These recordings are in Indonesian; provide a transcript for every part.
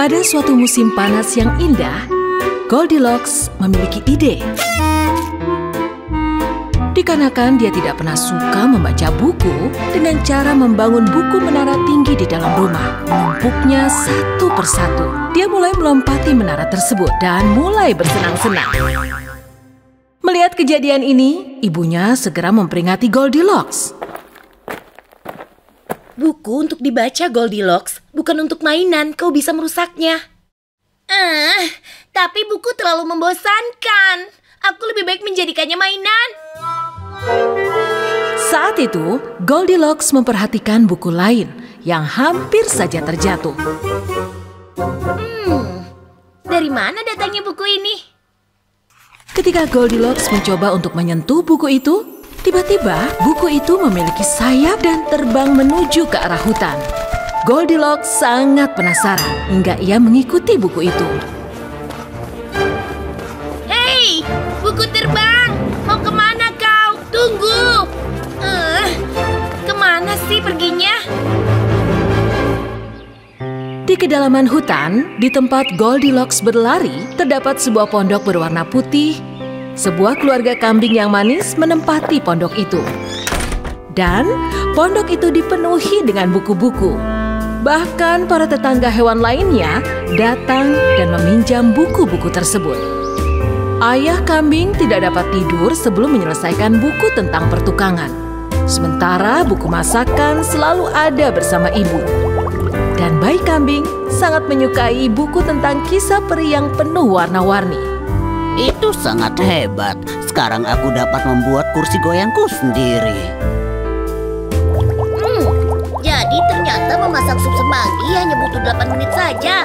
Pada suatu musim panas yang indah, Goldilocks memiliki ide. Dikarenakan dia tidak pernah suka membaca buku, dengan cara membangun buku menara tinggi di dalam rumah, menumpuknya satu persatu. Dia mulai melompati menara tersebut dan mulai bersenang-senang. Melihat kejadian ini, ibunya segera memperingati Goldilocks. Buku untuk dibaca, Goldilocks, bukan untuk mainan. Kau bisa merusaknya. Tapi buku terlalu membosankan. Aku lebih baik menjadikannya mainan. Saat itu, Goldilocks memperhatikan buku lain yang hampir saja terjatuh. Dari mana datangnya buku ini? Ketika Goldilocks mencoba untuk menyentuh buku itu, tiba-tiba buku itu memiliki sayap dan terbang menuju ke arah hutan. Goldilocks sangat penasaran hingga ia mengikuti buku itu. Hei, buku terbang! Mau kemana kau? Tunggu! Kemana sih perginya? Di kedalaman hutan, di tempat Goldilocks berlari, terdapat sebuah pondok berwarna putih. Sebuah keluarga kambing yang manis menempati pondok itu. Dan pondok itu dipenuhi dengan buku-buku. Bahkan para tetangga hewan lainnya datang dan meminjam buku-buku tersebut. Ayah kambing tidak dapat tidur sebelum menyelesaikan buku tentang pertukangan. Sementara buku masakan selalu ada bersama ibu. Dan bayi kambing sangat menyukai buku tentang kisah peri yang penuh warna-warni. Itu sangat hebat. Sekarang aku dapat membuat kursi goyangku sendiri. Jadi ternyata memasak sup semanggi hanya butuh 8 menit saja.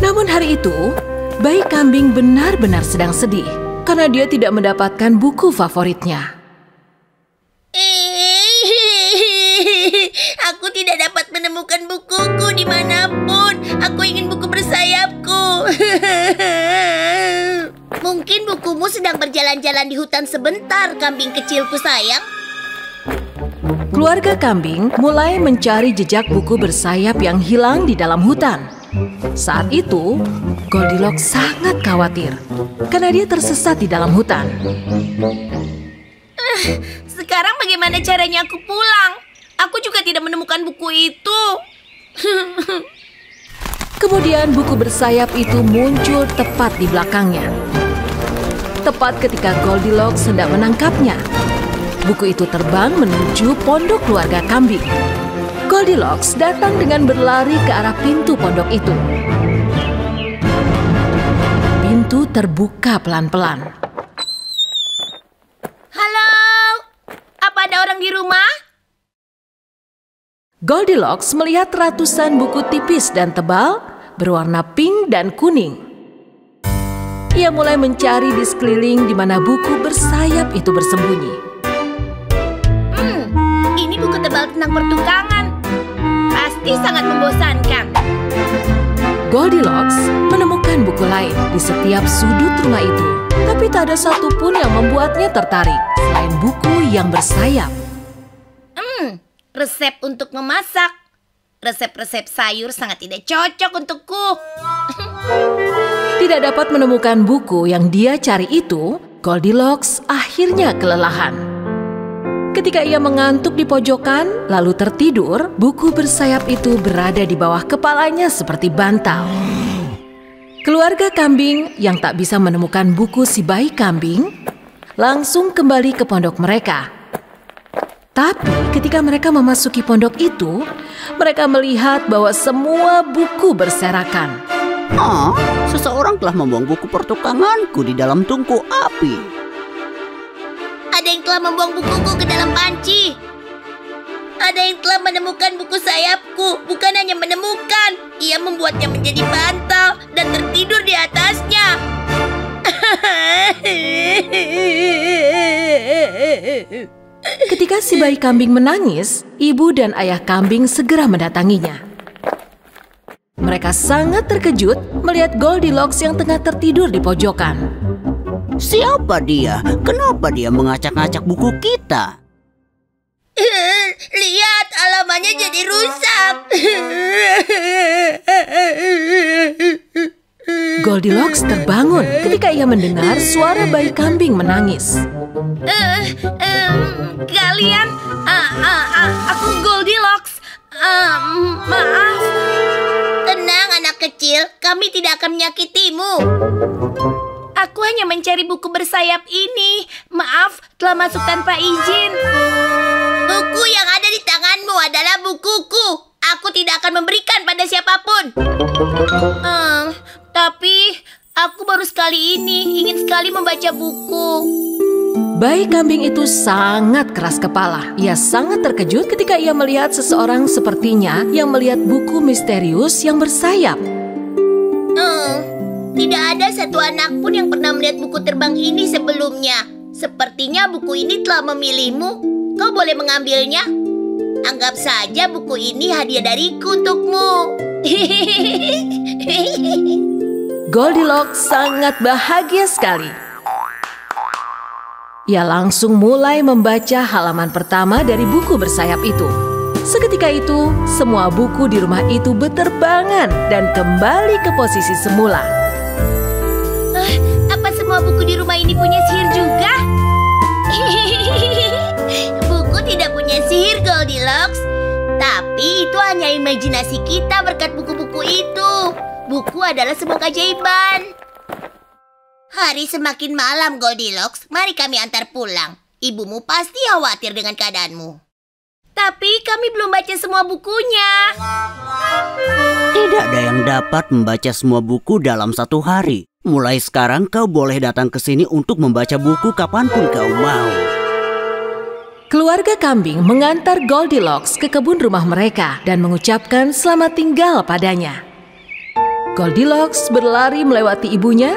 Namun hari itu, bayi kambing benar-benar sedang sedih karena dia tidak mendapatkan buku favoritnya. Aku tidak dapat menemukan bukuku dimanapun. Aku ingin buku bersayapku. Mungkin bukumu sedang berjalan-jalan di hutan sebentar, kambing kecilku sayang. Keluarga kambing mulai mencari jejak buku bersayap yang hilang di dalam hutan. Saat itu, Goldilocks sangat khawatir karena dia tersesat di dalam hutan. Sekarang bagaimana caranya aku pulang? Aku juga tidak menemukan buku itu. Kemudian buku bersayap itu muncul tepat di belakangnya. Tepat ketika Goldilocks hendak menangkapnya. Buku itu terbang menuju pondok keluarga kambing. Goldilocks datang dengan berlari ke arah pintu pondok itu. Pintu terbuka pelan-pelan. Halo? Apa ada orang di rumah? Goldilocks melihat ratusan buku tipis dan tebal berwarna pink dan kuning. Ia mulai mencari di sekeliling di mana buku bersayap itu bersembunyi. Ini buku tebal tentang pertukangan. Pasti sangat membosankan. Goldilocks menemukan buku lain di setiap sudut rumah itu, tapi tak ada satupun yang membuatnya tertarik selain buku yang bersayap. Resep untuk memasak. Resep-resep sayur sangat tidak cocok untukku. Tidak dapat menemukan buku yang dia cari itu, Goldilocks akhirnya kelelahan. Ketika ia mengantuk di pojokan, lalu tertidur, buku bersayap itu berada di bawah kepalanya seperti bantal. Keluarga kambing yang tak bisa menemukan buku si bayi kambing, langsung kembali ke pondok mereka. Tapi ketika mereka memasuki pondok itu, mereka melihat bahwa semua buku berserakan. Seseorang telah membuang buku pertukanganku di dalam tungku api. Ada yang telah membuang bukuku ke dalam panci. Ada yang telah menemukan buku sayapku. Bukan hanya menemukan, ia membuatnya menjadi bantal dan tertidur di atasnya. Ketika si bayi kambing menangis, ibu dan ayah kambing segera mendatanginya. Mereka sangat terkejut melihat Goldilocks yang tengah tertidur di pojokan. Siapa dia? Kenapa dia mengacak-ngacak buku kita? Lihat, halamannya jadi rusak. Goldilocks terbangun ketika ia mendengar suara bayi kambing menangis. Kalian, aku Goldilocks. Maaf. Tenang anak kecil, kami tidak akan menyakitimu. Aku hanya mencari buku bersayap ini. Maaf, telah masuk tanpa izin. Buku yang ada di tanganmu adalah bukuku. Aku tidak akan memberikan pada siapapun. Tapi aku baru sekali ini ingin sekali membaca buku. Bayi kambing itu sangat keras kepala. Ia sangat terkejut ketika ia melihat seseorang sepertinya yang melihat buku misterius yang bersayap. Tidak ada satu anak pun yang pernah melihat buku terbang ini sebelumnya. Sepertinya buku ini telah memilihmu. Kau boleh mengambilnya. Anggap saja buku ini hadiah dariku untukmu. Goldilocks sangat bahagia sekali. Ia langsung mulai membaca halaman pertama dari buku bersayap itu. Seketika itu, semua buku di rumah itu berterbangan dan kembali ke posisi semula. Apa semua buku di rumah ini punya sihir juga? Buku tidak punya sihir, Goldilocks. Tapi itu hanya imajinasi kita berkat buku-buku itu. Buku adalah sebuah keajaiban. Hari semakin malam, Goldilocks. Mari kami antar pulang. Ibumu pasti khawatir dengan keadaanmu. Tapi kami belum baca semua bukunya. Tidak ada yang dapat membaca semua buku dalam satu hari. Mulai sekarang kau boleh datang ke sini untuk membaca buku kapanpun kau mau. Keluarga kambing mengantar Goldilocks ke kebun rumah mereka dan mengucapkan selamat tinggal padanya. Goldilocks berlari melewati ibunya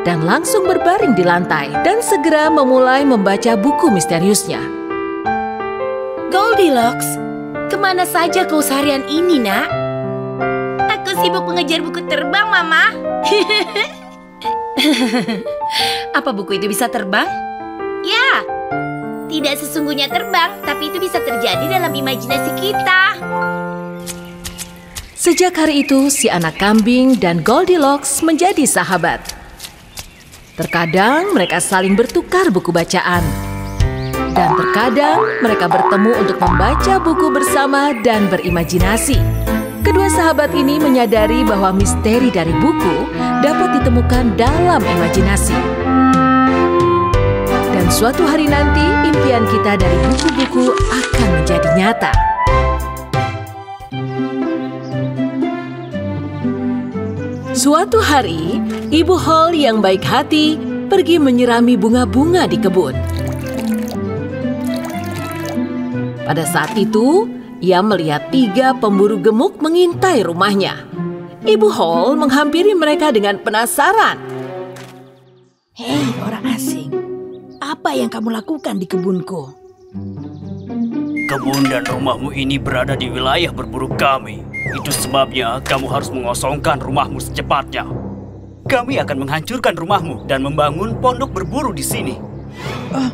dan langsung berbaring di lantai dan segera memulai membaca buku misteriusnya. Goldilocks, kemana saja kau seharian ini, nak? Aku sibuk mengejar buku terbang, Mama. Apa buku itu bisa terbang? Ya, tidak sesungguhnya terbang, tapi itu bisa terjadi dalam imajinasi kita. Sejak hari itu, si anak kambing dan Goldilocks menjadi sahabat. Terkadang mereka saling bertukar buku bacaan. Dan terkadang mereka bertemu untuk membaca buku bersama dan berimajinasi. Kedua sahabat ini menyadari bahwa misteri dari buku dapat ditemukan dalam imajinasi. Dan suatu hari nanti, impian kita dari buku-buku akan menjadi nyata. Suatu hari, Ibu Hall yang baik hati pergi menyirami bunga-bunga di kebun. Pada saat itu, ia melihat 3 pemburu gemuk mengintai rumahnya. Ibu Hall menghampiri mereka dengan penasaran. Hei orang asing, apa yang kamu lakukan di kebunku? Kebun dan rumahmu ini berada di wilayah berburu kami. Itu sebabnya kamu harus mengosongkan rumahmu secepatnya. Kami akan menghancurkan rumahmu dan membangun pondok berburu di sini. Oh,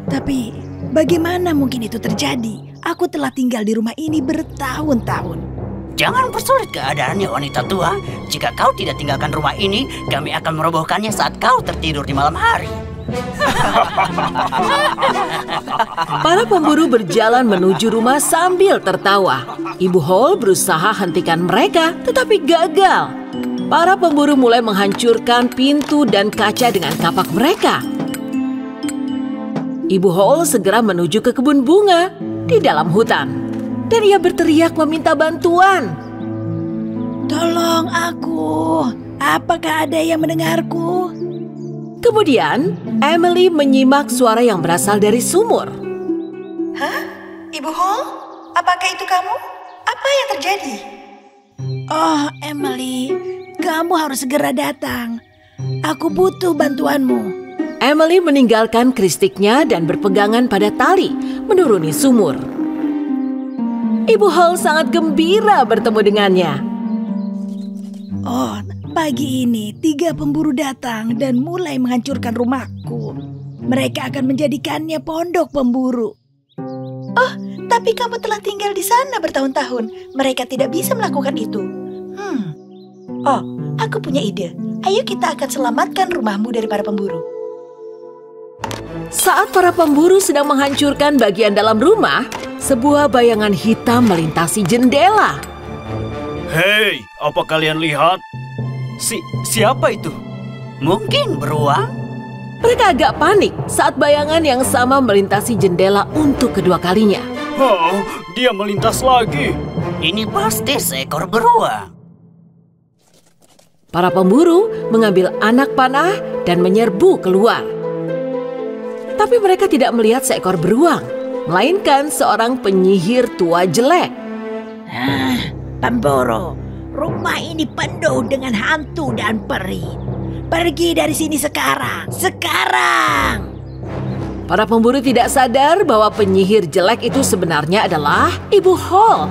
tapi bagaimana mungkin itu terjadi? Aku telah tinggal di rumah ini bertahun-tahun. Jangan persulit keadaannya, wanita tua. Jika kau tidak tinggalkan rumah ini, kami akan merobohkannya saat kau tertidur di malam hari. Para pemburu berjalan menuju rumah sambil tertawa. Ibu Hall berusaha hentikan mereka, tetapi gagal. Para pemburu mulai menghancurkan pintu dan kaca dengan kapak mereka. Ibu Hall segera menuju ke kebun bunga di dalam hutan. Dan ia berteriak meminta bantuan. Tolong aku, apakah ada yang mendengarku? Kemudian, Emily menyimak suara yang berasal dari sumur. Hah? Ibu Hall? Apakah itu kamu? Apa yang terjadi? Oh, Emily, kamu harus segera datang. Aku butuh bantuanmu. Emily meninggalkan kristiknya dan berpegangan pada tali, menuruni sumur. Ibu Hall sangat gembira bertemu dengannya. Oh, pagi ini 3 pemburu datang dan mulai menghancurkan rumahku. Mereka akan menjadikannya pondok pemburu. Oh, tapi kamu telah tinggal di sana bertahun-tahun. Mereka tidak bisa melakukan itu. Oh, aku punya ide. Ayo kita akan selamatkan rumahmu dari para pemburu. Saat para pemburu sedang menghancurkan bagian dalam rumah, sebuah bayangan hitam melintasi jendela. Hei, apa kalian lihat? Siapa itu? Mungkin beruang? Mereka agak panik saat bayangan yang sama melintasi jendela untuk kedua kalinya. Oh, dia melintas lagi. Ini pasti seekor beruang. Para pemburu mengambil anak panah dan menyerbu keluar. Tapi mereka tidak melihat seekor beruang, melainkan seorang penyihir tua jelek. Pemburu, rumah ini penuh dengan hantu dan peri. Pergi dari sini sekarang, sekarang! Para pemburu tidak sadar bahwa penyihir jelek itu sebenarnya adalah Ibu Hall.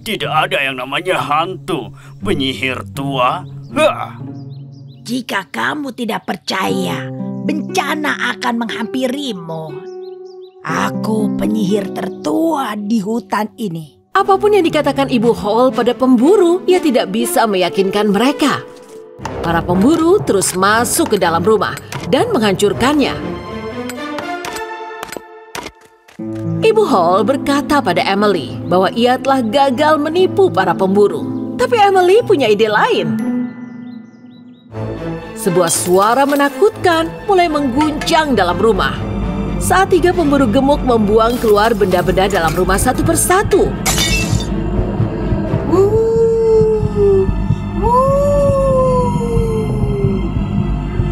Tidak ada yang namanya hantu, penyihir tua. Hah. Jika kamu tidak percaya, bencana akan menghampirimu. Aku penyihir tertua di hutan ini. Apapun yang dikatakan Ibu Hall pada pemburu, ia tidak bisa meyakinkan mereka. Para pemburu terus masuk ke dalam rumah dan menghancurkannya. Ibu Hall berkata pada Emily bahwa ia telah gagal menipu para pemburu. Tapi Emily punya ide lain. Sebuah suara menakutkan mulai mengguncang dalam rumah. Saat 3 pemburu gemuk membuang keluar benda-benda dalam rumah satu persatu.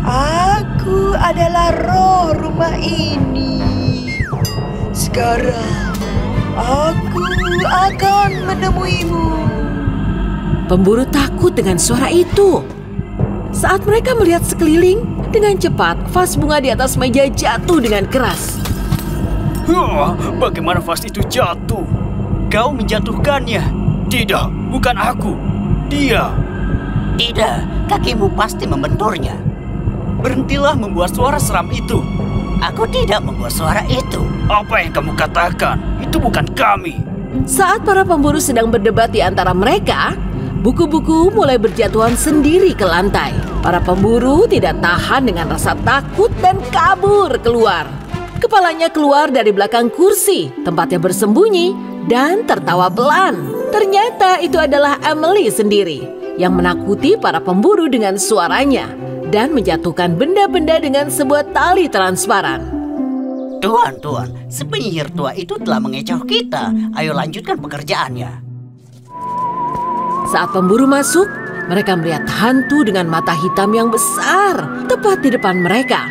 Aku adalah roh rumah ini. Sekarang aku akan menemuimu. Pemburu takut dengan suara itu. Saat mereka melihat sekeliling, dengan cepat vas bunga di atas meja jatuh dengan keras. Bagaimana vas itu jatuh? Kau menjatuhkannya. Tidak, bukan aku. Dia. Tidak, kakimu pasti membenturnya. Berhentilah membuat suara seram itu. Aku tidak membuat suara itu. Apa yang kamu katakan? Itu bukan kami. Saat para pemburu sedang berdebat di antara mereka, buku-buku mulai berjatuhan sendiri ke lantai. Para pemburu tidak tahan dengan rasa takut dan kabur keluar. Kepalanya keluar dari belakang kursi, tempatnya bersembunyi dan tertawa pelan. Ternyata itu adalah Emily sendiri yang menakuti para pemburu dengan suaranya dan menjatuhkan benda-benda dengan sebuah tali transparan. Tuan, si penyihir tua itu telah mengecoh kita. Ayo lanjutkan pekerjaannya. Saat pemburu masuk, mereka melihat hantu dengan mata hitam yang besar tepat di depan mereka.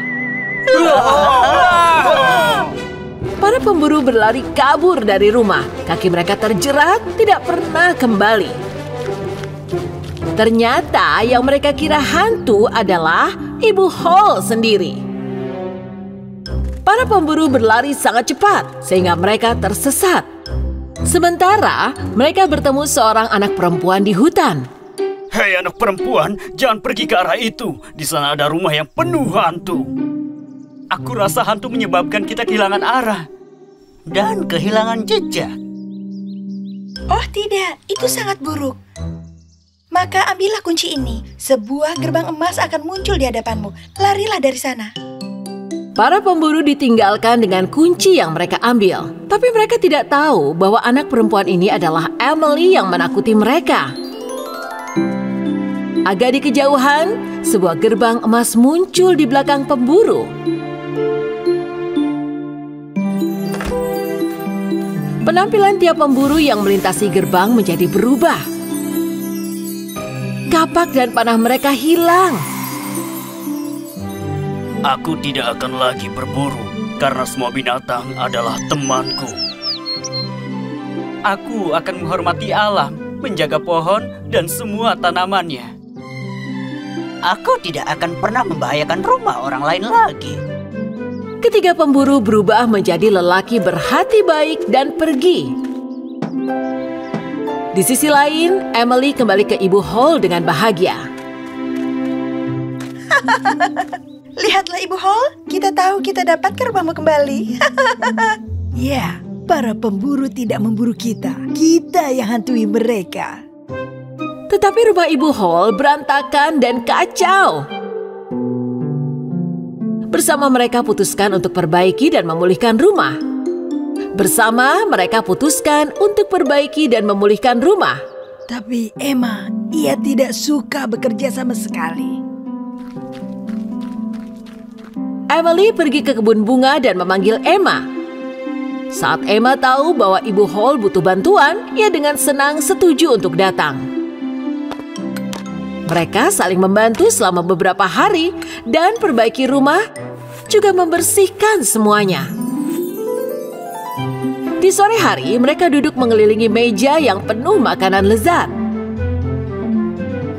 Para pemburu berlari kabur dari rumah. Kaki mereka terjerat, tidak pernah kembali. Ternyata yang mereka kira hantu adalah Ibu Hall sendiri. Para pemburu berlari sangat cepat sehingga mereka tersesat. Sementara mereka bertemu seorang anak perempuan di hutan. Hei anak perempuan, jangan pergi ke arah itu. Di sana ada rumah yang penuh hantu. Aku rasa hantu menyebabkan kita kehilangan arah. Dan kehilangan jejak. Oh tidak, itu sangat buruk. Maka ambillah kunci ini. Sebuah gerbang emas akan muncul di hadapanmu. Larilah dari sana. Para pemburu ditinggalkan dengan kunci yang mereka ambil. Tapi mereka tidak tahu bahwa anak perempuan ini adalah Emily yang menakuti mereka. Agak di kejauhan, sebuah gerbang emas muncul di belakang pemburu. Penampilan tiap pemburu yang melintasi gerbang menjadi berubah. Kapak dan panah mereka hilang. Aku tidak akan lagi berburu karena semua binatang adalah temanku. Aku akan menghormati alam, menjaga pohon dan semua tanamannya. Aku tidak akan pernah membahayakan rumah orang lain lagi. Ketiga pemburu berubah menjadi lelaki berhati baik dan pergi. Di sisi lain, Emily kembali ke Ibu Hall dengan bahagia. Lihatlah Ibu Hall, kita tahu kita dapat ke rumahmu kembali. Ya, para pemburu tidak memburu kita. Kita yang hantui mereka. Tetapi rumah Ibu Hall berantakan dan kacau. Bersama mereka putuskan untuk perbaiki dan memulihkan rumah. Bersama mereka putuskan untuk perbaiki dan memulihkan rumah. Tapi Emma, ia tidak suka bekerja sama sekali. Emily pergi ke kebun bunga dan memanggil Emma. Saat Emma tahu bahwa Ibu Hall butuh bantuan, ia dengan senang setuju untuk datang. Mereka saling membantu selama beberapa hari dan perbaiki rumah, juga membersihkan semuanya. Di sore hari, mereka duduk mengelilingi meja yang penuh makanan lezat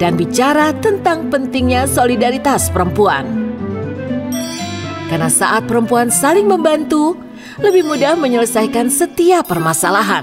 dan bicara tentang pentingnya solidaritas perempuan. Karena saat perempuan saling membantu, lebih mudah menyelesaikan setiap permasalahan.